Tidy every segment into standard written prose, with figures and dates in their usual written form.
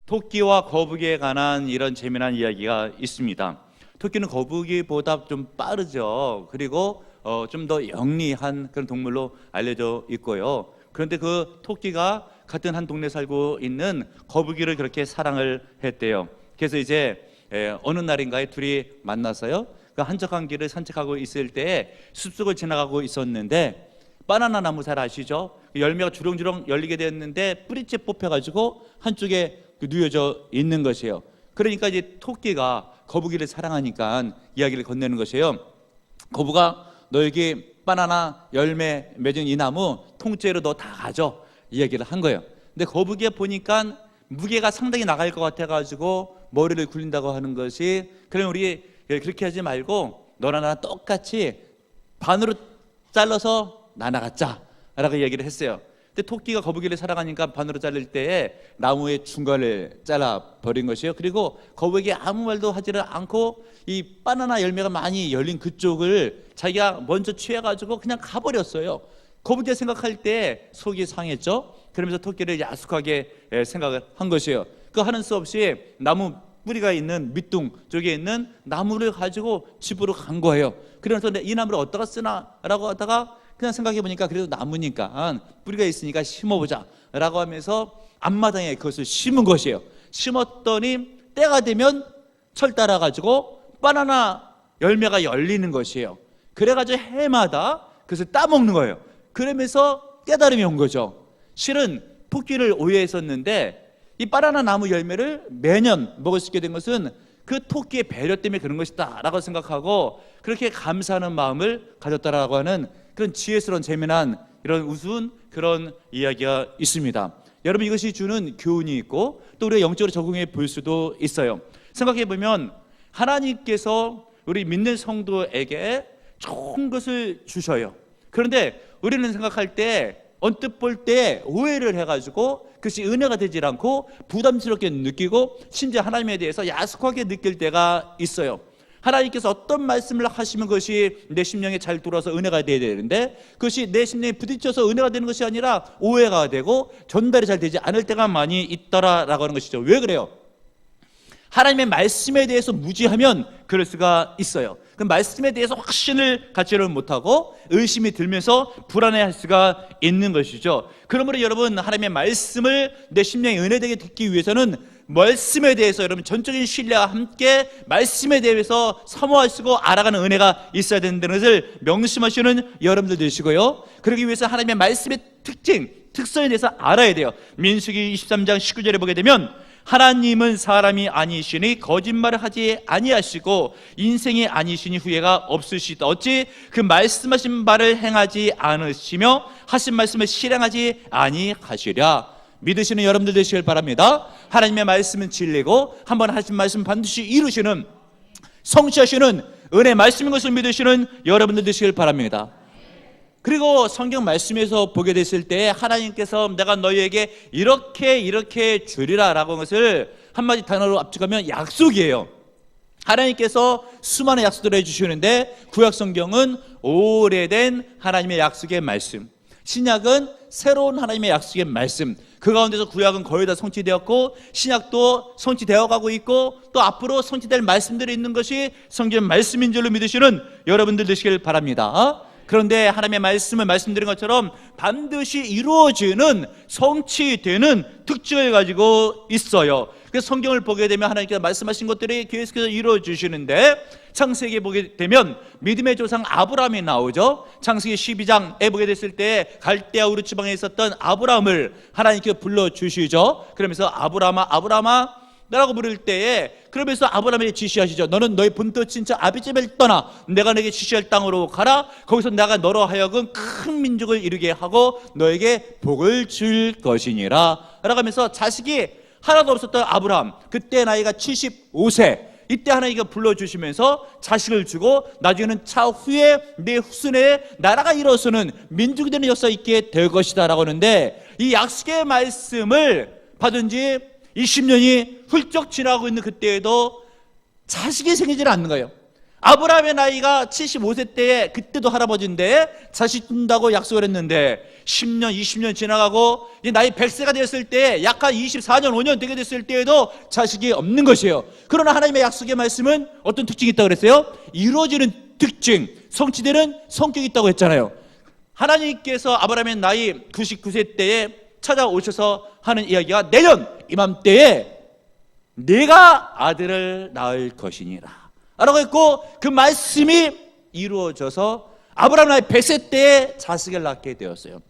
토끼와 거북이에 관한 이런 재미난 이야기가 있습니다. 토끼는 거북이보다 좀 빠르죠. 그리고 좀 더 영리한 그런 동물로 알려져 있고요. 그런데 그 토끼가 같은 한 동네에 살고 있는 거북이를 그렇게 사랑을 했대요. 그래서 이제 어느 날인가에 둘이 만나서요, 그 한적한 길을 산책하고 있을 때에 숲속을 지나가고 있었는데, 바나나 나무 잘 아시죠? 열매가 주렁주렁 열리게 되었는데 뿌리째 뽑혀가지고 한쪽에 누워져 있는 것이에요. 그러니까 이제 토끼가 거북이를 사랑하니까 이야기를 건네는 것이에요. 거북아, 너 여기 바나나 열매 맺은 이 나무 통째로 너 다 가져, 이야기를 한 거예요. 근데 거북이가 보니까 무게가 상당히 나갈 것 같아가지고 머리를 굴린다고 하는 것이, 그럼 우리 그렇게 하지 말고 너랑 나랑 똑같이 반으로 잘라서 나눠갖자 라고 이야기를 했어요. 근데 토끼가 거북이를 사랑하니까 반으로 자를 때에 나무의 중간을 잘라버린 것이에요. 그리고 거북이 아무 말도 하지를 않고 이 바나나 열매가 많이 열린 그쪽을 자기가 먼저 취해가지고 그냥 가버렸어요. 거북이가 생각할 때 속이 상했죠. 그러면서 토끼를 야속하게 생각을 한 것이에요. 그 하는 수 없이 나무 뿌리가 있는 밑둥 쪽에 있는 나무를 가지고 집으로 간 거예요. 그래서 이 나무를 어디다가 쓰나 라고 하다가 그냥 생각해 보니까 그래도 나무니까 뿌리가 있으니까 심어보자 라고 하면서 앞마당에 그것을 심은 것이에요. 심었더니 때가 되면 철 따라 가지고 바나나 열매가 열리는 것이에요. 그래가지고 해마다 그것을 따먹는 거예요. 그러면서 깨달음이 온 거죠. 실은 토끼를 오해했었는데 이 바나나 나무 열매를 매년 먹을 수 있게 된 것은 그 토끼의 배려 때문에 그런 것이다 라고 생각하고 그렇게 감사하는 마음을 가졌다라고 하는 그런 지혜스러운 재미난 이런 우스운 그런 이야기가 있습니다. 여러분, 이것이 주는 교훈이 있고 또 우리가 영적으로 적용해 볼 수도 있어요. 생각해 보면 하나님께서 우리 믿는 성도에게 좋은 것을 주셔요. 그런데 우리는 생각할 때 언뜻 볼 때 오해를 해가지고 그것이 은혜가 되질 않고 부담스럽게 느끼고 심지어 하나님에 대해서 야속하게 느낄 때가 있어요. 하나님께서 어떤 말씀을 하시면 그것이 내 심령에 잘 들어와서 은혜가 돼야 되는데 그것이 내 심령에 부딪혀서 은혜가 되는 것이 아니라 오해가 되고 전달이 잘 되지 않을 때가 많이 있더라라고 하는 것이죠. 왜 그래요? 하나님의 말씀에 대해서 무지하면 그럴 수가 있어요. 그 말씀에 대해서 확신을 갖지를 못하고 의심이 들면서 불안해할 수가 있는 것이죠. 그러므로 여러분, 하나님의 말씀을 내 심령에 은혜되게 듣기 위해서는 말씀에 대해서 여러분 전적인 신뢰와 함께 말씀에 대해서 사모하시고 알아가는 은혜가 있어야 된다는 것을 명심하시는 여러분들 되시고요. 그러기 위해서 하나님의 말씀의 특성에 대해서 알아야 돼요. 민수기 23장 19절에 보게 되면 하나님은 사람이 아니시니 거짓말을 하지 아니하시고 인생이 아니시니 후회가 없으시다. 어찌 그 말씀하신 바를 행하지 않으시며 하신 말씀을 실행하지 아니하시랴. 믿으시는 여러분들 되시길 바랍니다. 하나님의 말씀은 진리고 한번 하신 말씀 반드시 이루시는 성취하시는 은혜 말씀인 것을 믿으시는 여러분들 되시길 바랍니다. 그리고 성경 말씀에서 보게 됐을 때 하나님께서 내가 너희에게 이렇게 주리라 라고 한 것을 한마디 단어로 압축하면 약속이에요. 하나님께서 수많은 약속들을 해주시는데 구약 성경은 오래된 하나님의 약속의 말씀, 신약은 새로운 하나님의 약속의 말씀, 그 가운데서 구약은 거의 다 성취되었고 신약도 성취되어 가고 있고 또 앞으로 성취될 말씀들이 있는 것이 성경 말씀인 줄로 믿으시는 여러분들 되시길 바랍니다. 그런데 하나님의 말씀을 말씀드린 것처럼 반드시 이루어지는 성취되는 특징을 가지고 있어요. 그래서 성경을 보게 되면 하나님께서 말씀하신 것들이 계속해서 이루어지시는데 창세기에 보게 되면 믿음의 조상 아브라함이 나오죠. 창세기 12장에 보게 됐을 때 갈대아 우르 지방에 있었던 아브라함을 하나님께서 불러주시죠. 그러면서 아브라함아 라고 부를 때에 그러면서 아브라함에게 지시하시죠. 너는 너의 본토 친척 아비집을 떠나 내가 너에게 지시할 땅으로 가라. 거기서 내가 너로 하여금 큰 민족을 이루게 하고 너에게 복을 줄 것이니라 라고 하면서 자식이 하나도 없었던 아브라함, 그때 나이가 75세, 이때 하나님께서 불러주시면서 자식을 주고 나중에는 차후에 내 후손의 나라가 일어서는 민족이 되는 역사 있게 될 것이다 라고 하는데 이 약속의 말씀을 받은 지 20년이 훌쩍 지나고 있는 그때에도 자식이 생기질 않는 거예요. 아브라함의 나이가 75세 때에 그때도 할아버지인데 자식 준다고 약속을 했는데 10년, 20년 지나가고 이제 나이 100세가 되었을 때 약 한 24년, 5년 되게 됐을 때에도 자식이 없는 것이에요. 그러나 하나님의 약속의 말씀은 어떤 특징이 있다고 그랬어요? 이루어지는 특징, 성취되는 성격이 있다고 했잖아요. 하나님께서 아브라함의 나이 99세 때에 찾아오셔서 하는 이야기가 내년 이맘때에 내가 아들을 낳을 것이니라 라고 했고, 그 말씀이 이루어져서 아브라함 나이 100세 때에 자식을 낳게 되었어요.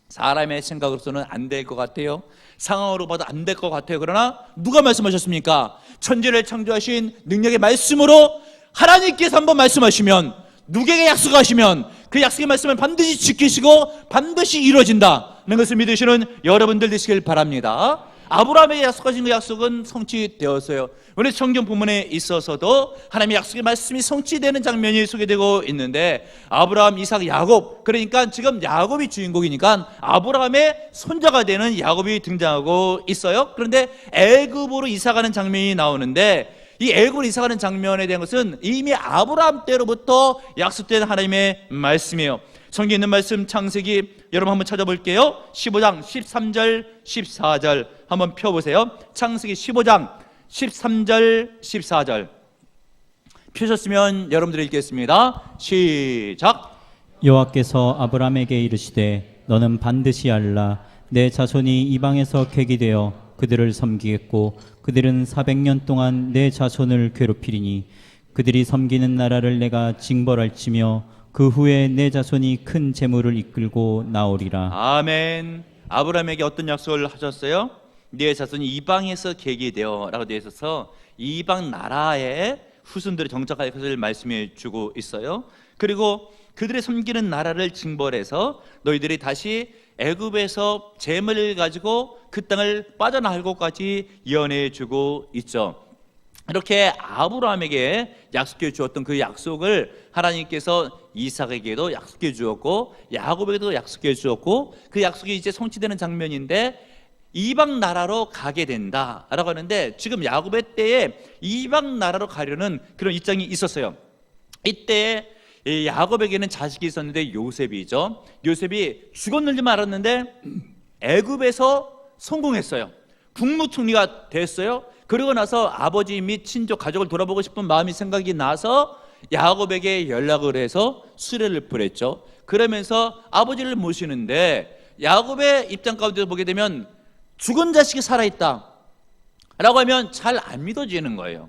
사람의 생각으로서는 안 될 것 같아요. 상황으로 봐도 안 될 것 같아요. 그러나 누가 말씀하셨습니까? 천지를 창조하신 능력의 말씀으로 하나님께서 한번 말씀하시면, 누구에게 약속하시면 그 약속의 말씀을 반드시 지키시고 반드시 이루어진다는 것을 믿으시는 여러분들 되시길 바랍니다. 아브라함에게 약속하신 그 약속은 성취되었어요. 오늘 성경 본문에 있어서도 하나님의 약속의 말씀이 성취되는 장면이 소개되고 있는데, 아브라함, 이삭, 야곱, 그러니까 지금 야곱이 주인공이니까 아브라함의 손자가 되는 야곱이 등장하고 있어요. 그런데 애굽으로 이사가는 장면이 나오는데, 이 애굽으로 이사가는 장면에 대한 것은 이미 아브라함 때로부터 약속된 하나님의 말씀이에요. 성경에 있는 말씀 창세기 여러분 한번 찾아볼게요. 15장 13절 14절 한번 펴보세요. 창세기 15장 13절 14절 펴셨으면 여러분들이 읽겠습니다. 시작. 여호와께서 아브라함에게 이르시되 너는 반드시 알라. 내 자손이 이방에서 객이 되어 그들을 섬기겠고 그들은 400년 동안 내 자손을 괴롭히리니 그들이 섬기는 나라를 내가 징벌할지며 그 후에 내 자손이 큰 재물을 이끌고 나오리라. 아멘. 아브라함에게 어떤 약속을 하셨어요? 네 자손이 이방에서 객이 되어 라고 되어 있어서 이방 나라의 후손들이 정착할 것을 말씀해 주고 있어요. 그리고 그들의 섬기는 나라를 징벌해서 너희들이 다시 애굽에서 재물을 가지고 그 땅을 빠져나갈 것까지 예언해 주고 있죠. 이렇게 아브라함에게 약속해 주었던 그 약속을 하나님께서 이삭에게도 약속해 주었고 야곱에게도 약속해 주었고, 그 약속이 이제 성취되는 장면인데 이방 나라로 가게 된다라고 하는데, 지금 야곱의 때에 이방 나라로 가려는 그런 입장이 있었어요. 이때 야곱에게는 자식이 있었는데 요셉이죠. 요셉이 죽었는지 말았는데 애굽에서 성공했어요. 국무총리가 됐어요. 그러고 나서 아버지 및 친족 가족을 돌아보고 싶은 마음이 생각이 나서 야곱에게 연락을 해서 수레를 보냈죠. 그러면서 아버지를 모시는데 야곱의 입장 가운데서 보게 되면 죽은 자식이 살아있다 라고 하면 잘 안 믿어지는 거예요.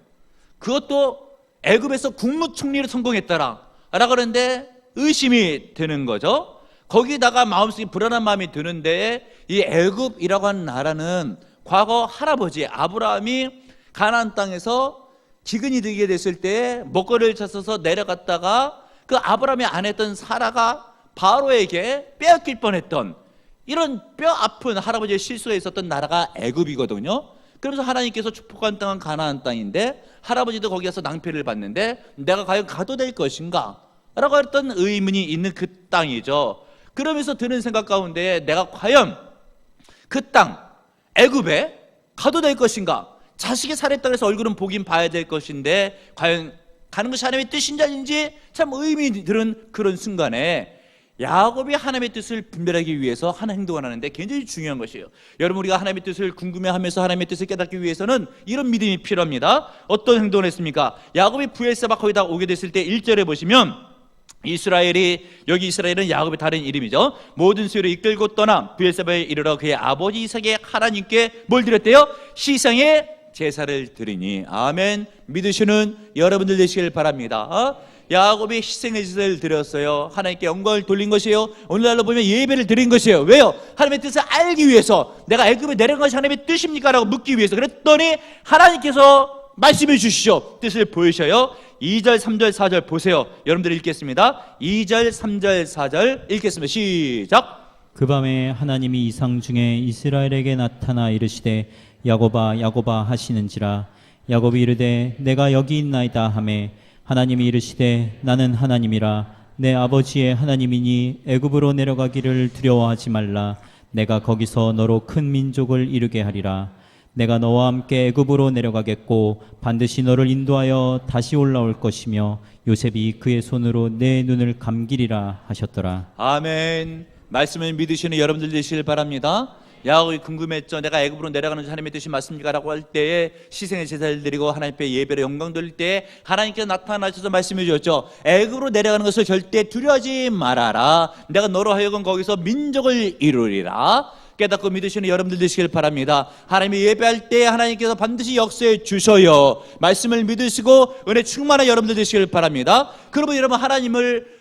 그것도 애굽에서 국무총리로 성공했다라 라고 하는데 의심이 드는 거죠. 거기다가 마음속에 불안한 마음이 드는데, 이 애굽이라고 하는 나라는 과거 할아버지 아브라함이 가나안 땅에서 기근이 들게 됐을 때 먹거리를 찾아서 내려갔다가 그 아브라함이 아내였던 사라가 바로에게 빼앗길 뻔했던 이런 뼈 아픈 할아버지의 실수가 있었던 나라가 애굽이거든요. 그래서 하나님께서 축복한 땅은 가나안 땅인데 할아버지도 거기 가서 낭패를 봤는데 내가 과연 가도 될 것인가? 라고 했던 의문이 있는 그 땅이죠. 그러면서 드는 생각 가운데 내가 과연 그 땅 애굽에 가도 될 것인가? 자식이 살했다고 해서 얼굴은 보긴 봐야 될 것인데 과연 가는 것이 하나님의 뜻인지 참 의문이 드는 그런 순간에 야곱이 하나님의 뜻을 분별하기 위해서 하는 행동을 하는데 굉장히 중요한 것이에요. 여러분, 우리가 하나님의 뜻을 궁금해하면서 하나님의 뜻을 깨닫기 위해서는 이런 믿음이 필요합니다. 어떤 행동을 했습니까? 야곱이 브엘세바 거기다 오게 됐을 때 1절에 보시면 이스라엘이, 여기 이스라엘은 야곱의 다른 이름이죠. 모든 수요를 이끌고 떠나 브엘세바에 이르러 그의 아버지 이삭의 하나님께 뭘 드렸대요? 시상의 제사를 드리니. 아멘. 믿으시는 여러분들 되시길 바랍니다. 야곱이 희생의 제사를 드렸어요. 하나님께 영광을 돌린 것이에요. 오늘날로 보면 예배를 드린 것이에요. 왜요? 하나님의 뜻을 알기 위해서. 내가 애굽에 내려간 것이 하나님의 뜻입니까? 라고 묻기 위해서. 그랬더니 하나님께서 말씀해 주시죠. 뜻을 보이셔요. 2절 3절 4절 보세요. 여러분들 읽겠습니다. 2절 3절 4절 읽겠습니다. 시작. 그 밤에 하나님이 이상 중에 이스라엘에게 나타나 이르시되 야곱아 야곱아 하시는지라. 야곱이 이르되 내가 여기 있나이다 하매 하나님이 이르시되 나는 하나님이라. 내 아버지의 하나님이니 애굽으로 내려가기를 두려워하지 말라. 내가 거기서 너로 큰 민족을 이루게 하리라. 내가 너와 함께 애굽으로 내려가겠고 반드시 너를 인도하여 다시 올라올 것이며 요셉이 그의 손으로 내 눈을 감기리라 하셨더라. 아멘. 말씀을 믿으시는 여러분들 되시길 바랍니다. 야곱이 궁금했죠. 내가 애굽으로 내려가는 하나님의 뜻이 맞습니까? 라고 할 때에 희생의 제사를 드리고 하나님께 예배로 영광 돌릴 때 하나님께서 나타나셔서 말씀해 주셨죠. 애굽으로 내려가는 것을 절대 두려워하지 말아라. 내가 너로 하여금 거기서 민족을 이루리라. 깨닫고 믿으시는 여러분들 되시길 바랍니다. 하나님이 예배할 때 하나님께서 반드시 역사해 주셔요. 말씀을 믿으시고 은혜 충만한 여러분들 되시길 바랍니다. 그러면 여러분 하나님을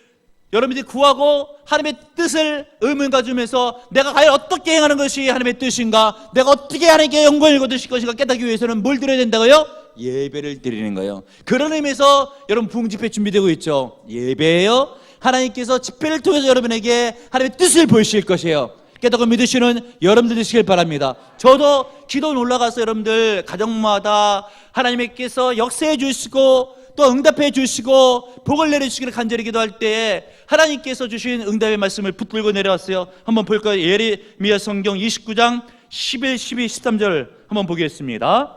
여러분들이 구하고 하나님의 뜻을 의문 가지면서 내가 과연 어떻게 행하는 것이 하나님의 뜻인가, 내가 어떻게 하나님께 영광을 거두실 것인가 깨닫기 위해서는 뭘 드려야 된다고요? 예배를 드리는 거예요. 그런 의미에서 여러분 부흥집회 준비되고 있죠. 예배예요. 하나님께서 집회를 통해서 여러분에게 하나님의 뜻을 보이실 것이에요. 깨닫고 믿으시는 여러분들 되시길 바랍니다. 저도 기도원 올라가서 여러분들 가정마다 하나님께서 역사해 주시고 또 응답해 주시고 복을 내려주시기를 간절히 기도할 때에 하나님께서 주신 응답의 말씀을 붙들고 내려왔어요. 한번 볼까요? 예레미야 성경 29장 11, 12, 13절 한번 보겠습니다.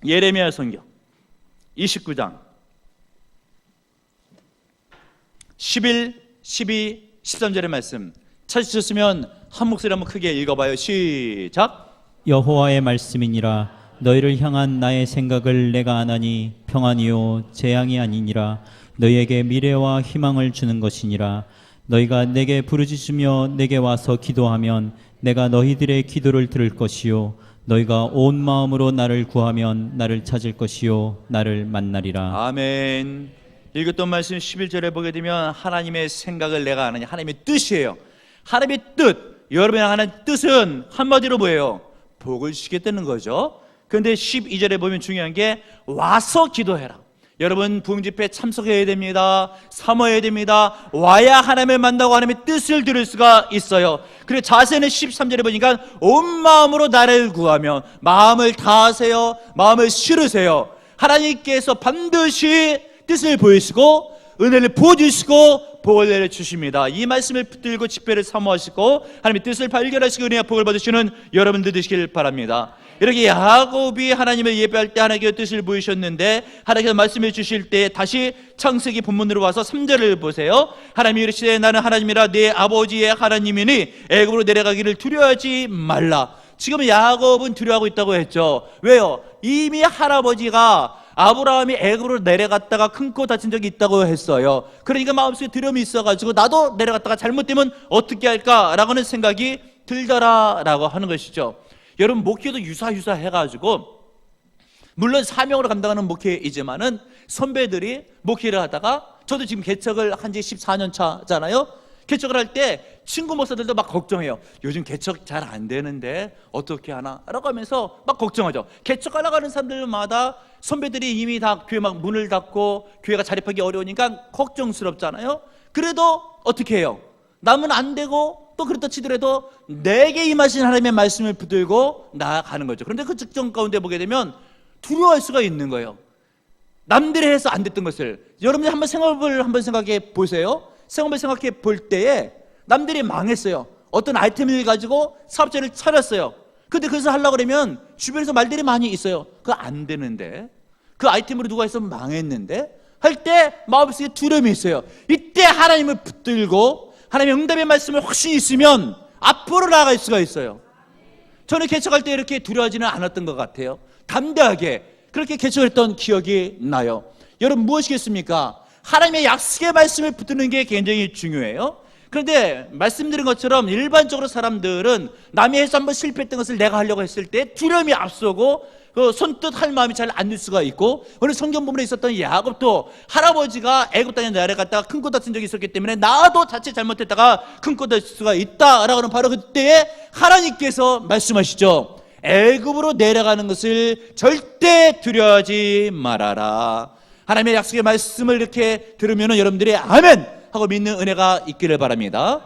예레미야 성경 29장 11, 12, 13절의 말씀 찾으셨으면 한 목소리 한번 크게 읽어봐요. 시작. 여호와의 말씀이니라. 너희를 향한 나의 생각을 내가 아나니 평안이요 재앙이 아니니라. 너희에게 미래와 희망을 주는 것이니라. 너희가 내게 부르짖으며 내게 와서 기도하면 내가 너희들의 기도를 들을 것이요 너희가 온 마음으로 나를 구하면 나를 찾을 것이요 나를 만나리라. 아멘. 읽었던 말씀 11절에 보게 되면 하나님의 생각을 내가 아나니 하나님의 뜻이에요. 하나님의 뜻, 여러분이 향하는 뜻은 한마디로 뭐예요? 복을 주시겠다는 거죠. 그런데 12절에 보면 중요한 게 와서 기도해라. 여러분 부흥집회 참석해야 됩니다. 사모해야 됩니다. 와야 하나님을 만나고 하나님의 뜻을 들을 수가 있어요. 그리고 자세는 13절에 보니까 온 마음으로 나를 구하며 마음을 다하세요. 마음을 실으세요. 하나님께서 반드시 뜻을 보이시고 은혜를 부어주시고 복을 내려주십니다. 이 말씀을 붙들고 집회를 사모하시고 하나님의 뜻을 발견하시고 은혜와 복을 받으시는 여러분들 되시길 바랍니다. 이렇게 야곱이 하나님을 예배할 때 하나님의 뜻을 보이셨는데 하나님께서 말씀해 주실 때 다시 창세기 본문으로 와서 3절을 보세요. 하나님이 이르시되 나는 하나님이라 네 아버지의 하나님이니 애굽으로 내려가기를 두려워하지 말라. 지금 야곱은 두려워하고 있다고 했죠. 왜요? 이미 할아버지가 아브라함이 애굽으로 내려갔다가 큰 코 다친 적이 있다고 했어요. 그러니까 마음속에 두려움이 있어가지고 나도 내려갔다가 잘못되면 어떻게 할까라고 하는 생각이 들더라라고 하는 것이죠. 여러분 목회도 유사해가지고 물론 사명으로 감당하는 목회이지만은 선배들이 목회를 하다가 저도 지금 개척을 한 지 14년 차잖아요. 개척을 할 때 친구 목사들도 막 걱정해요. 요즘 개척 잘 안 되는데 어떻게 하나? 라고 하면서 막 걱정하죠. 개척하려고 하는 사람들마다 선배들이 이미 다 교회 막 문을 닫고 교회가 자립하기 어려우니까 걱정스럽잖아요. 그래도 어떻게 해요? 남은 안 되고 또 그렇다 치더라도 내게 임하신 하나님의 말씀을 붙들고 나아가는 거죠. 그런데 그 측정 가운데 보게 되면 두려워할 수가 있는 거예요. 남들이 해서 안 됐던 것을 여러분들 한번 생각해 보세요. 생업을 생각해 볼 때에 남들이 망했어요. 어떤 아이템을 가지고 사업자를 차렸어요. 근데 그것을 하려고 그러면 주변에서 말들이 많이 있어요. 그거 안 되는데, 그 아이템으로 누가 해서 망했는데 할 때 마음속에 두려움이 있어요. 이때 하나님을 붙들고 하나님의 응답의 말씀을 확신이 있으면 앞으로 나아갈 수가 있어요. 저는 개척할 때 이렇게 두려워하지는 않았던 것 같아요. 담대하게 그렇게 개척했던 기억이 나요. 여러분 무엇이겠습니까? 하나님의 약속의 말씀을 붙드는 게 굉장히 중요해요. 그런데 말씀드린 것처럼 일반적으로 사람들은 남이 해서 한번 실패했던 것을 내가 하려고 했을 때 두려움이 앞서고 그 손뜻 할 마음이 잘 안 들 수가 있고, 오늘 성경 부분에 있었던 야곱도 할아버지가 애굽 땅에 내려갔다가 큰 코 다친 적이 있었기 때문에 나도 자칫 잘못했다가 큰 코 다칠 수가 있다라고 하는 바로 그때에 하나님께서 말씀하시죠. 애굽으로 내려가는 것을 절대 두려워하지 말아라. 하나님의 약속의 말씀을 이렇게 들으면 여러분들이 아멘 하고 믿는 은혜가 있기를 바랍니다.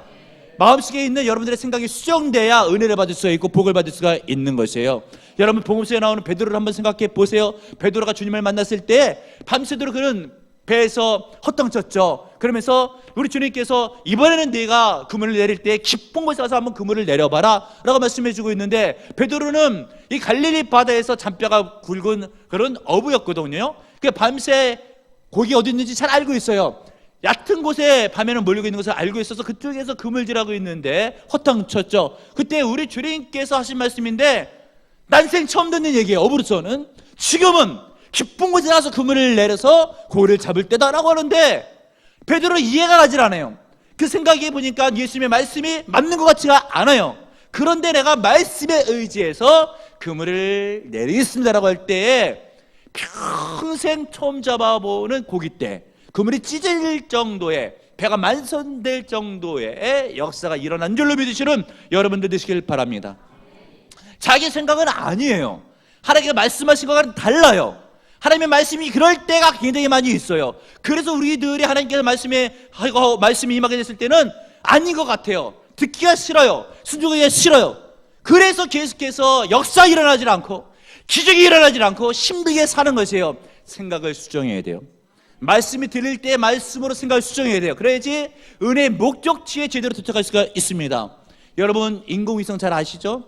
마음속에 있는 여러분들의 생각이 수정돼야 은혜를 받을 수가 있고 복을 받을 수가 있는 것이에요. 여러분 복음서에 나오는 베드로를 한번 생각해 보세요. 베드로가 주님을 만났을 때 밤새도록 그는 배에서 헛덩쳤죠. 그러면서 우리 주님께서 이번에는 네가 그물을 내릴 때 깊은 곳에 가서 한번 그물을 내려봐라 라고 말씀해 주고 있는데, 베드로는 이 갈릴리 바다에서 잔뼈가 굵은 그런 어부였거든요. 그 밤새 고기 어디 있는지 잘 알고 있어요. 얕은 곳에 밤에는 몰리고 있는 것을 알고 있어서 그쪽에서 그물질하고 있는데 헛땅쳤죠. 그때 우리 주님께서 하신 말씀인데, 난생 처음 듣는 얘기예요. 어부로서는. 지금은 깊은 곳에 나서 그물을 내려서 고기를 잡을 때다라고 하는데, 베드로는 이해가 가질 않아요. 그 생각해 보니까 예수님의 말씀이 맞는 것 같지가 않아요. 그런데 내가 말씀에 의지해서 그물을 내리겠습니다라고 할 때에 평생 처음 잡아보는 고깃대, 그물이 찢어질 정도의, 배가 만선될 정도의 역사가 일어난 줄로 믿으시는 여러분들 되시길 바랍니다. 자기 생각은 아니에요. 하나님께서 말씀하신 것과는 달라요. 하나님의 말씀이 그럴 때가 굉장히 많이 있어요. 그래서 우리들이 하나님께서 말씀이 임하게 됐을 때는 아닌 것 같아요. 듣기가 싫어요. 순종하기가 싫어요. 그래서 계속해서 역사 일어나질 않고 기적이 일어나질 않고 힘들게 사는 것이에요. 생각을 수정해야 돼요. 말씀이 들릴 때 말씀으로 생각을 수정해야 돼요. 그래야지 은혜의 목적지에 제대로 도착할 수가 있습니다. 여러분, 인공위성 잘 아시죠?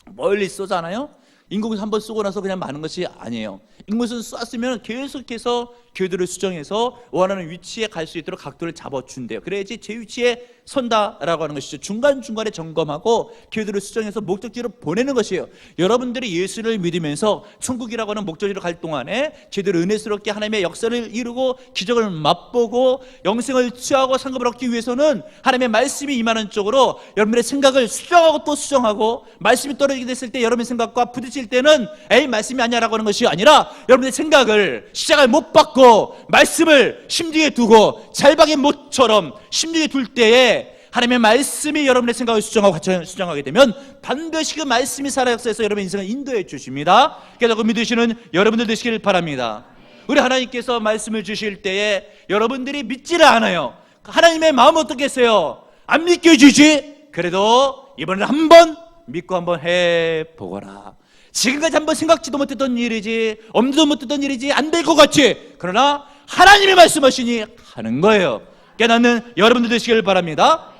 멀리 쏘잖아요. 인공위성 한번 쏘고 나서 그냥 마는 것이 아니에요. 인공위성 쐈으면 계속해서 궤도를 수정해서 원하는 위치에 갈 수 있도록 각도를 잡아준대요. 그래야지 제 위치에 선다라고 하는 것이죠. 중간중간에 점검하고 궤도를 수정해서 목적지로 보내는 것이에요. 여러분들이 예수를 믿으면서 천국이라고 하는 목적지로 갈 동안에 제대로 은혜스럽게 하나님의 역사를 이루고 기적을 맛보고 영생을 취하고 상급을 얻기 위해서는 하나님의 말씀이 임하는 쪽으로 여러분들의 생각을 수정하고 또 수정하고, 말씀이 떨어지게 됐을 때 여러분의 생각과 부딪힐 때는 에이 말씀이 아니야라고 하는 것이 아니라 여러분의 생각을 시작을 못 받고 말씀을 심중에 두고 잘박인 못처럼 심중에 둘 때에 하나님의 말씀이 여러분의 생각을 수정하게 되면 반드시 그 말씀이 살아 역사에서 여러분의 인생을 인도해 주십니다. 깨닫고 믿으시는 여러분들 되시길 바랍니다. 우리 하나님께서 말씀을 주실 때에 여러분들이 믿지를 않아요. 하나님의 마음은 어떻겠어요? 안 믿겨지지? 그래도 이번에는 한번 믿고 한번 해보거라. 지금까지 한번 생각지도 못했던 일이지, 엄두도 못했던 일이지, 안 될 것 같지? 그러나 하나님이 말씀하시니 하는 거예요. 깨닫는 여러분들 되시길 바랍니다.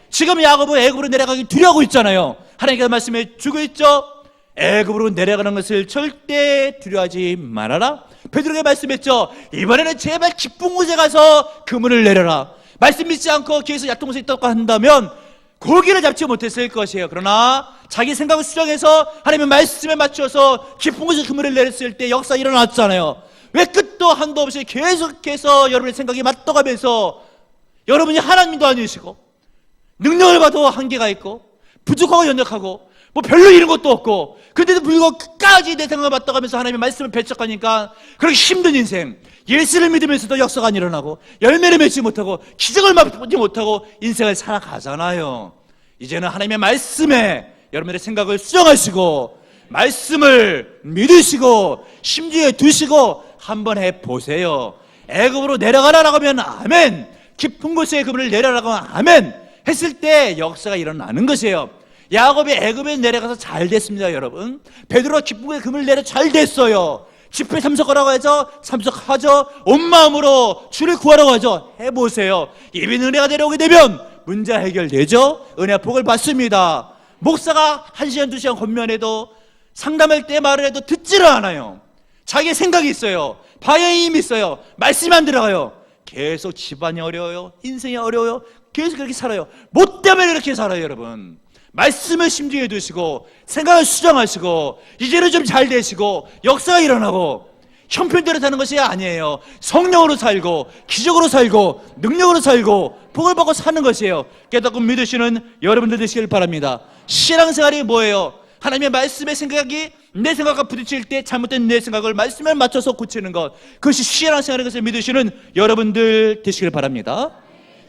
지금 야곱은 애굽으로 내려가기 두려워하고 있잖아요. 하나님께서 말씀해 주고 있죠. 애굽으로 내려가는 것을 절대 두려워하지 말아라. 베드로에게 말씀했죠. 이번에는 제발 깊은 곳에 가서 그물을 내려라. 말씀 믿지 않고 계속 얕은 곳에 있다고 한다면 고기를 잡지 못했을 것이에요. 그러나 자기 생각을 수정해서 하나님의 말씀에 맞춰서 깊은 곳에 그물을 내렸을 때 역사 일어났잖아요. 왜 끝도 한도 없이 계속해서 여러분의 생각이 맞춰가면서 여러분이 하나님도 아니시고 능력을 봐도 한계가 있고 부족하고 연약하고 뭐 별로 이런 것도 없고, 근데도 불구하고 끝까지 내 생각을 맞춰가면서 하나님의 말씀을 배척하니까 그렇게 힘든 인생, 예수를 믿으면서도 역사가 안 일어나고 열매를 맺지 못하고 기적을 맛보지 못하고 인생을 살아가잖아요. 이제는 하나님의 말씀에 여러분들의 생각을 수정하시고 말씀을 믿으시고 심지에 두시고 한번 해보세요. 애굽으로 내려가라라고 하면 아멘, 깊은 곳에 그물을 내려라고 하면 아멘 했을 때 역사가 일어나는 것이에요. 야곱이 애굽에 내려가서 잘 됐습니다. 여러분, 베드로가 깊은 곳에 그물을 내려 잘 됐어요. 집회 참석하라고 하죠. 참석하죠. 온 마음으로 주를 구하라고 하죠. 해보세요. 예비인 은혜가 내려오게 되면 문제 해결되죠. 은혜와 복을 받습니다. 목사가 1시간 2시간 권면해도 상담할 때 말을 해도 듣지를 않아요. 자기의 생각이 있어요. 방향이 힘이 있어요. 말씀이 안 들어가요. 계속 집안이 어려워요. 인생이 어려워요. 계속 그렇게 살아요. 뭐 때문에 이렇게 살아요, 여러분? 말씀을 심중에 두시고 생각을 수정하시고 이제는 좀 잘 되시고 역사가 일어나고 형편대로 사는 것이 아니에요. 성령으로 살고 기적으로 살고 능력으로 살고 복을 받고 사는 것이에요. 깨닫고 믿으시는 여러분들 되시길 바랍니다. 신앙생활이 뭐예요? 하나님의 말씀의 생각이 내 생각과 부딪힐 때 잘못된 내 생각을 말씀에 맞춰서 고치는 것, 그것이 신앙생활인 것을 믿으시는 여러분들 되시길 바랍니다.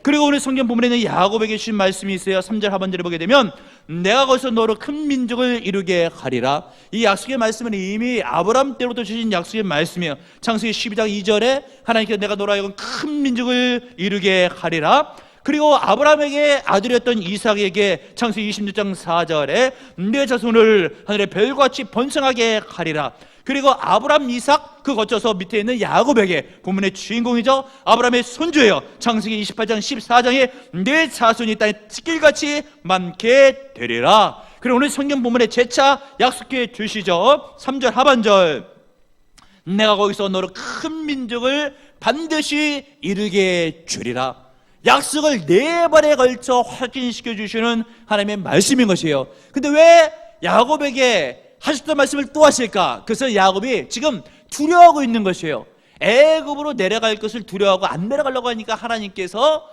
그리고 오늘 성경 본문에는 야곱에게 주신 말씀이 있어요. 3절 하반절을 보게 되면 내가 거기서 너로 큰 민족을 이루게 하리라. 이 약속의 말씀은 이미 아브라함 때부터 주신 약속의 말씀이에요. 창세기 12장 2절에 하나님께서 내가 너로 하여금 큰 민족을 이루게 하리라. 그리고 아브라함에게 아들이었던 이삭에게 창세기 26장 4절에 내 자손을 하늘의 별같이 번성하게 하리라. 그리고 아브라함, 이삭, 그 거쳐서 밑에 있는 야곱에게, 본문의 주인공이죠, 아브라함의 손주예요. 창세기 28장 14장에 내 자손이 땅에 찌길같이 많게 되리라. 그리고 오늘 성경 본문에 재차 약속해 주시죠. 3절 하반절, 내가 거기서 너를 큰 민족을 반드시 이루게 주리라. 약속을 4번에 걸쳐 확인시켜 주시는 하나님의 말씀인 것이에요. 근데 왜 야곱에게 하셨던 말씀을 또 하실까? 그래서 야곱이 지금 두려워하고 있는 것이에요. 애굽으로 내려갈 것을 두려워하고 안 내려가려고 하니까 하나님께서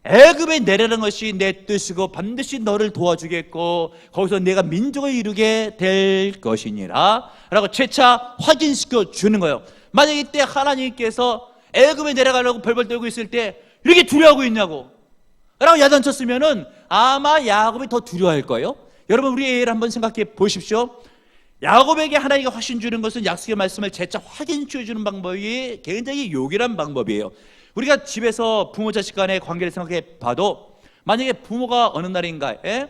애굽에 내려가는 것이 내 뜻이고 반드시 너를 도와주겠고 거기서 내가 민족을 이루게 될 것이니라 라고 재차 확인시켜 주는 거예요. 만약 이때 하나님께서 애굽에 내려가려고 벌벌 떨고 있을 때 이렇게 두려워하고 있냐고 라고 야단쳤으면은 아마 야곱이 더 두려워할 거예요. 여러분, 우리 예를 한번 생각해 보십시오. 야곱에게 하나님이 확신 주는 것은 약속의 말씀을 재차 확인시켜 주는 방법이 굉장히 요긴한 방법이에요. 우리가 집에서 부모 자식 간의 관계를 생각해 봐도 만약에 부모가 어느 날인가에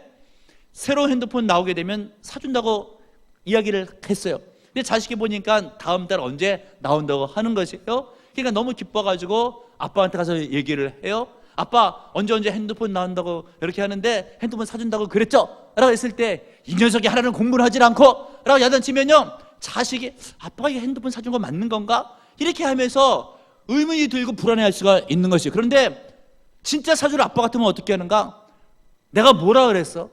새로운 핸드폰 나오게 되면 사준다고 이야기를 했어요. 근데 자식이 보니까 다음 달 언제 나온다고 하는 것이에요. 그러니까 너무 기뻐가지고 아빠한테 가서 얘기를 해요. 아빠 언제 핸드폰 나온다고 이렇게 하는데 핸드폰 사준다고 그랬죠? 라고 했을 때 이 녀석이 하라는 공부를 하질 않고 라고 야단치면요, 자식이 아빠가 이 핸드폰 사준 거 맞는 건가? 이렇게 하면서 의문이 들고 불안해할 수가 있는 것이에요. 그런데 진짜 사줄 아빠 같으면 어떻게 하는가? 내가 뭐라 그랬어?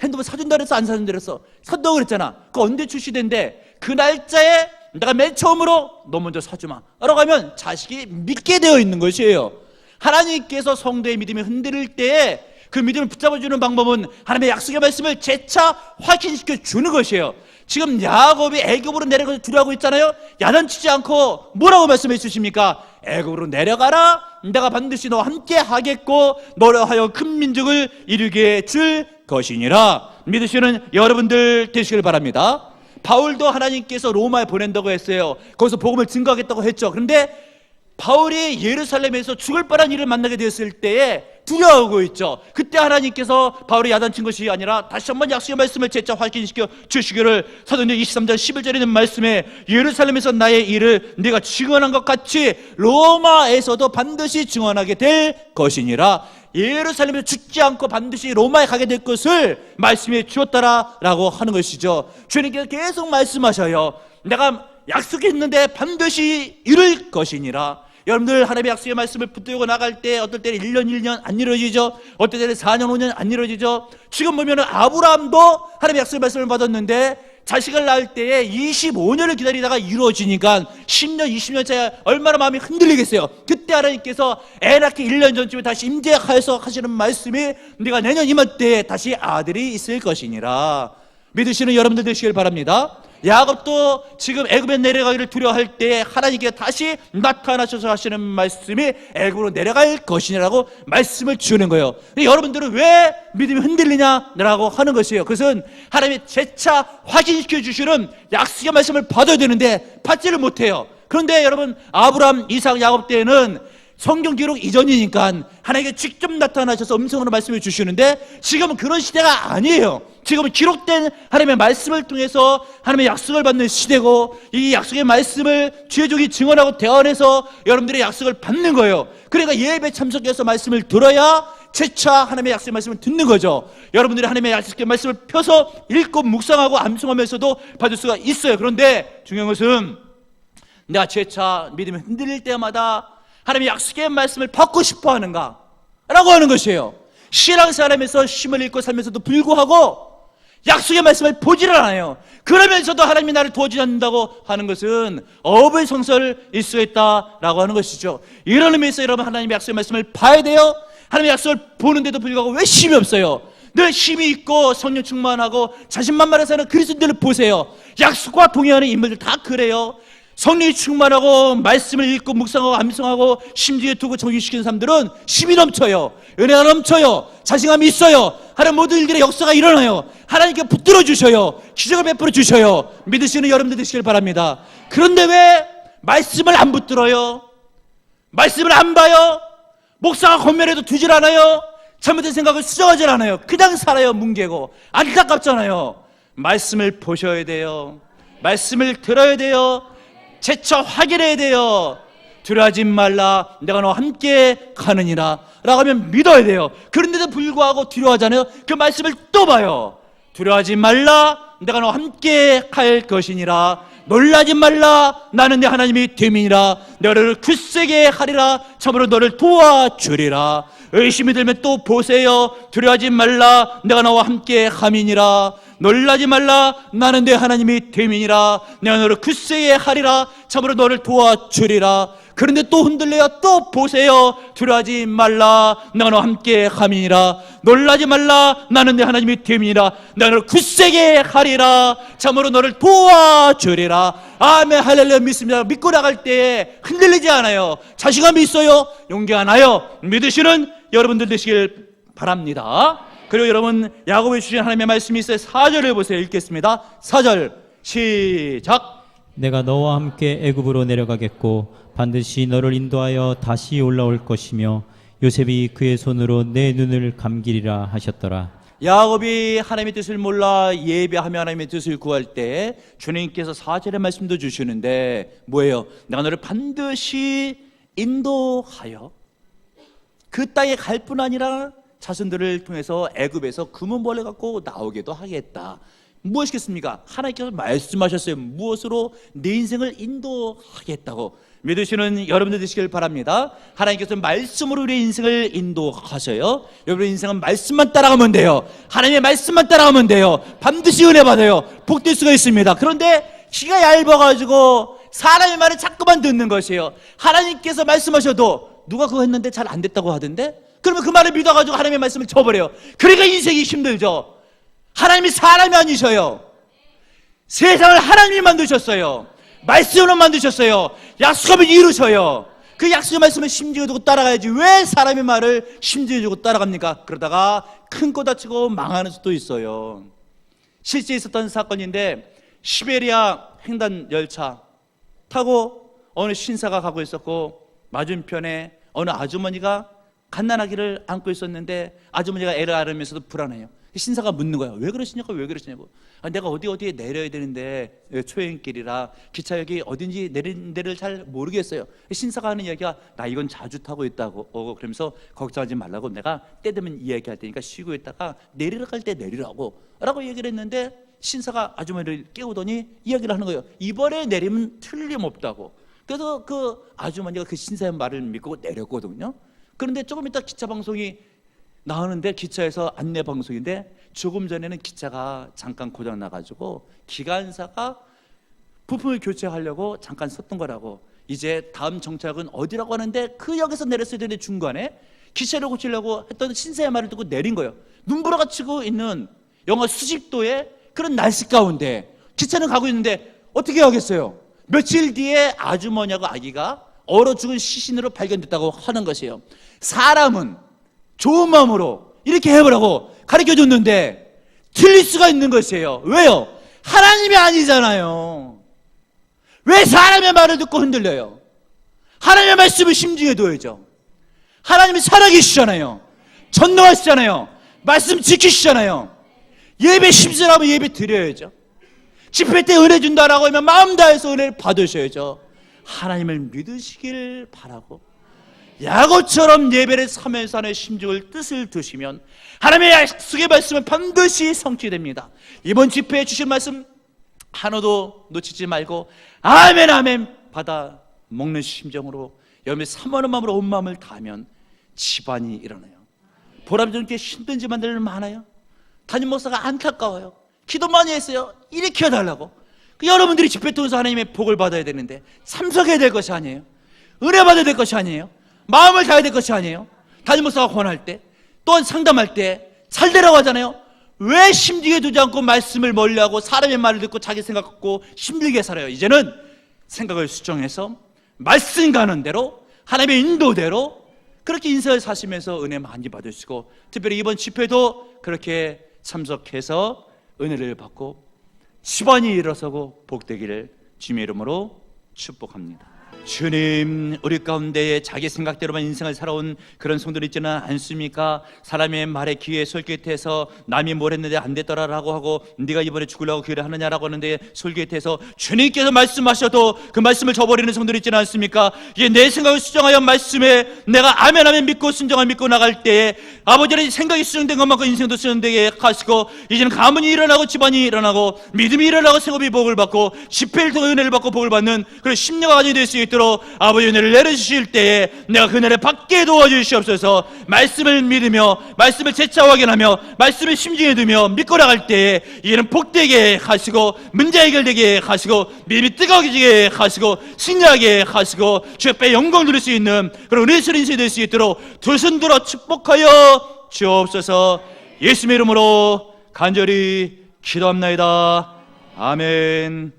핸드폰 사준다 그랬어? 안 사준다 그랬어? 산다고 그랬잖아. 그 언제 출시된대? 그 날짜에 내가 맨 처음으로 너 먼저 사주마 라고 하면 자식이 믿게 되어 있는 것이에요. 하나님께서 성도의 믿음이 흔들릴 때에 그 믿음을 붙잡아주는 방법은 하나님의 약속의 말씀을 재차 확인시켜 주는 것이에요. 지금 야곱이 애굽으로 내려가서 두려워하고 있잖아요. 야단치지 않고 뭐라고 말씀해 주십니까? 애굽으로 내려가라. 내가 반드시 너와 함께 하겠고 너로 하여 큰 민족을 이루게 줄 것이니라. 믿으시는 여러분들 되시길 바랍니다. 바울도 하나님께서 로마에 보낸다고 했어요. 거기서 복음을 증거하겠다고 했죠. 그런데 바울이 예루살렘에서 죽을 뻔한 일을 만나게 되었을 때에 두려워하고 있죠. 그때 하나님께서 바울이 야단친 것이 아니라 다시 한번 약속의 말씀을 재차 확인시켜 주시기를 사도행전 23장 11절에 있는 말씀에 예루살렘에서 나의 일을 네가 증언한 것 같이 로마에서도 반드시 증언하게 될 것이니라. 예루살렘에서 죽지 않고 반드시 로마에 가게 될 것을 말씀해 주었다라고 하는 것이죠. 주님께서 계속 말씀하셔요. 내가 약속했는데 반드시 이룰 것이니라. 여러분들 하나님의 약속의 말씀을 붙들고 나갈 때 어떨 때는 1년 안 이루어지죠. 어떨 때는 4년 5년 안 이루어지죠. 지금 보면은 아브라함도 하나님의 약속의 말씀을 받았는데 자식을 낳을 때에 25년을 기다리다가 이루어지니까 10년 20년 차에 얼마나 마음이 흔들리겠어요. 그때 하나님께서 애 낳기 1년 전쯤에 다시 임재하여서 하시는 말씀이 네가 내년 이맘때에 다시 아들이 있을 것이니라. 믿으시는 여러분들 되시길 바랍니다. 야곱도 지금 애굽에 내려가기를 두려워할 때 하나님께 다시 나타나셔서 하시는 말씀이 애굽으로 내려갈 것이라고 말씀을 주는 거예요. 여러분들은 왜 믿음이 흔들리냐라고 하는 것이에요. 그것은 하나님이 재차 확인시켜 주시는 약속의 말씀을 받아야 되는데 받지를 못해요. 그런데 여러분, 아브라함, 이삭, 야곱 때에는 성경 기록 이전이니까 하나님께 직접 나타나셔서 음성으로 말씀해 주시는데 지금은 그런 시대가 아니에요. 지금은 기록된 하나님의 말씀을 통해서 하나님의 약속을 받는 시대고 이 약속의 말씀을 주의 종이 증언하고 대언해서 여러분들의 약속을 받는 거예요. 그러니까 예배 참석해서 말씀을 들어야 재차 하나님의 약속의 말씀을 듣는 거죠. 여러분들이 하나님의 약속의 말씀을 펴서 읽고 묵상하고 암송하면서도 받을 수가 있어요. 그런데 중요한 것은 내가 재차 믿음이 흔들릴 때마다 하나님의 약속의 말씀을 받고 싶어 하는가? 라고 하는 것이에요. 신앙생활하면서 쉼을 잃고 살면서도 불구하고 약속의 말씀을 보지를 않아요. 그러면서도 하나님이 나를 도와주지 않는다고 하는 것은 어불성설일 수 있다라고 하는 것이죠. 이런 의미에서 여러분, 하나님의 약속의 말씀을 봐야 돼요. 하나님의 약속을 보는데도 불구하고 왜 힘이 없어요? 늘 힘이 있고 성령 충만하고 자신만만하게 사는 그리스도인들을 보세요. 약속과 동의하는 인물들 다 그래요. 성령이 충만하고 말씀을 읽고 묵상하고 암송하고 심지에 두고 정의시키는 사람들은 힘이 넘쳐요. 은혜가 넘쳐요. 자신감이 있어요. 하나님 모든 일들의 역사가 일어나요. 하나님께 붙들어 주셔요. 기적을 베풀어 주셔요. 믿으시는 여러분들 되시길 바랍니다. 그런데 왜 말씀을 안 붙들어요? 말씀을 안 봐요? 목사가 권면해도 두질 않아요. 잘못된 생각을 수정하질 않아요. 그냥 살아요. 뭉개고. 안타깝잖아요. 말씀을 보셔야 돼요. 말씀을 들어야 돼요. 재차 확인해야 돼요. 두려워하지 말라, 내가 너와 함께 가느니라 라고 하면 믿어야 돼요. 그런데도 불구하고 두려워하잖아요. 그 말씀을 또 봐요. 두려워하지 말라, 내가 너와 함께 갈 것이니라. 놀라지 말라, 나는 내 하나님이 됨이니라. 내가 너를 굳세게 하리라. 참으로 너를 도와주리라. 의심이 들면 또 보세요. 두려워하지 말라, 내가 너와 함께 함이니라. 놀라지 말라, 나는 내 하나님이 됨이니라. 내가 너를 굳세게 하리라. 참으로 너를 도와주리라. 그런데 또 흔들려요. 또 보세요. 두려워하지 말라, 내가 너와 함께 함이니라. 놀라지 말라, 나는 내 하나님이 됨이니라. 내가 너를 굳세게 하리라. 참으로 너를 도와주리라. 아멘, 할렐루야. 믿습니다. 믿고 나갈 때 흔들리지 않아요. 자신감이 있어요. 용기가 나요. 믿으시는 여러분들 되시길 바랍니다. 그리고 여러분, 야곱이 주신 하나님의 말씀이 있어요. 4절을 보세요. 읽겠습니다. 4절 시작. 내가 너와 함께 애굽으로 내려가겠고 반드시 너를 인도하여 다시 올라올 것이며 요셉이 그의 손으로 내 눈을 감기리라 하셨더라. 야곱이 하나님의 뜻을 몰라 예배하며 하나님의 뜻을 구할 때 주님께서 4절의 말씀도 주시는데 뭐예요? 내가 너를 반드시 인도하여 그 땅에 갈 뿐 아니라 자손들을 통해서 애굽에서 금은벌레 갖고 나오게도 하겠다. 무엇이겠습니까? 하나님께서 말씀하셨어요. 무엇으로? 내 인생을 인도하겠다고. 믿으시는 여러분들 되시길 바랍니다. 하나님께서 말씀으로 우리의 인생을 인도하셔요. 여러분의 인생은 말씀만 따라가면 돼요. 하나님의 말씀만 따라가면 돼요. 반드시 은혜 받아요. 복될 수가 있습니다. 그런데 귀가 얇아가지고 사람의 말을 자꾸만 듣는 것이에요. 하나님께서 말씀하셔도 누가 그거 했는데 잘 안 됐다고 하던데? 그러면 그 말을 믿어가지고 하나님의 말씀을 쳐버려요. 그러니까 인생이 힘들죠. 하나님이 사람이 아니셔요. 세상을 하나님이 만드셨어요. 말씀으로 만드셨어요. 약속하면 이루셔요. 그 약속의 말씀을 심지어 두고 따라가야지 왜 사람의 말을 심지어 두고 따라갑니까? 그러다가 큰 거 다치고 망하는 수도 있어요. 실제 있었던 사건인데 시베리아 횡단 열차 타고 어느 신사가 가고 있었고 맞은편에 어느 아주머니가 갓난아기를 안고 있었는데 아주머니가 애를 앓으면서도 불안해요. 신사가 묻는 거야. 왜 그러시냐고, 왜 그러시냐고. 내가 어디에 내려야 되는데 초행길이라 기차역이 어딘지 내리는 데를 잘 모르겠어요. 신사가 하는 이야기가 나 이건 자주 타고 있다고. 그러면서 걱정하지 말라고 내가 때 되면 이야기할 테니까 쉬고 있다가 내리러 갈 때 내리라고 라고 얘기를 했는데 신사가 아주머니를 깨우더니 이야기를 하는 거예요. 이번에 내리면 틀림없다고. 그래서 그 아주머니가 그 신사의 말을 믿고 내렸거든요. 그런데 조금 이따 기차 방송이 나오는데 기차에서 안내 방송인데 조금 전에는 기차가 잠깐 고장 나가지고 기관사가 부품을 교체하려고 잠깐 섰던 거라고. 이제 다음 정착은 어디라고 하는데 그 역에서 내렸어야 되는데 중간에 기차를 고치려고 했던 신사의 말을 듣고 내린 거예요. 눈보라가 치고 있는 영하 수십 도의 그런 날씨 가운데 기차는 가고 있는데 어떻게 하겠어요? 며칠 뒤에 아주머니하고 아기가 얼어 죽은 시신으로 발견됐다고 하는 것이에요. 사람은 좋은 마음으로 이렇게 해보라고 가르쳐줬는데 틀릴 수가 있는 것이에요. 왜요? 하나님이 아니잖아요. 왜 사람의 말을 듣고 흔들려요? 하나님의 말씀을 심중에 둬야죠. 하나님이 살아계시잖아요. 전능하시잖아요. 말씀 지키시잖아요. 예배 심술하면 예배 드려야죠. 집회 때 은혜 준다라고 하면 마음 다해서 은혜를 받으셔야죠. 하나님을 믿으시길 바라고 야곱처럼 예배를 삼면서 하나님의 심중을 뜻을 두시면 하나님의 약속의 말씀은 반드시 성취됩니다. 이번 집회에 주신 말씀 하나도 놓치지 말고 아멘 아멘 받아 먹는 심정으로 여러분의 사모하는 마음으로 온 마음을 다하면 집안이 일어나요. 보람전께 힘든 집안들 많아요. 담임 목사가 안타까워요. 기도 많이 했어요. 일으켜 달라고. 여러분들이 집회 통해서 하나님의 복을 받아야 되는데 참석해야 될 것이 아니에요. 은혜 받아야 될 것이 아니에요. 마음을 다해야 될 것이 아니에요. 담임 목사가 권할 때 또한 상담할 때 잘 되라고 하잖아요. 왜 심중에 두지 않고 말씀을 멀리하고 사람의 말을 듣고 자기 생각 갖고 힘들게 살아요? 이제는 생각을 수정해서 말씀 가는 대로 하나님의 인도대로 그렇게 인생을 사시면서 은혜 많이 받으시고 특별히 이번 집회도 그렇게 참석해서 은혜를 받고 집안이 일어서고 복되기를 주님의 이름으로 축복합니다. 주님, 우리 가운데에 자기 생각대로만 인생을 살아온 그런 성도들 있지는 않습니까? 사람의 말에 귀에 솔깃해서 남이 뭘 했는데 안 됐더라라고 하고 네가 이번에 죽으려고 교회를 하느냐라고 하는데 솔깃해서 주님께서 말씀하셔도 그 말씀을 저버리는 성도들 있지는 않습니까? 이제 내 생각을 수정하여 말씀에 내가 아멘 아멘 믿고 순종을 믿고 나갈 때에 아버지는 생각이 수정된 것만큼 인생도 수정되게 하시고 이제는 가문이 일어나고 집안이 일어나고 믿음이 일어나고 생업이 복을 받고 집회를 통해 은혜를 받고 복을 받는 그런 심령과 가정이 될 수 있도록 아버지 은혜를 내려주실 때에 내가 그 은혜를 받게 도와주시옵소서. 말씀을 믿으며 말씀을 재차 확인하며 말씀을 심중에 두며 믿고 나갈 때에 이제는 복되게 하시고 문제 해결되게 하시고 믿음이 뜨거워지게 하시고 승리하게 하시고 주 옆에 영광 누릴 수 있는 그런 은혜스러운 인생이 될 수 있도록 두 손 들어 축복하여 주옵소서. 예수님의 이름으로 간절히 기도합나이다. 아멘.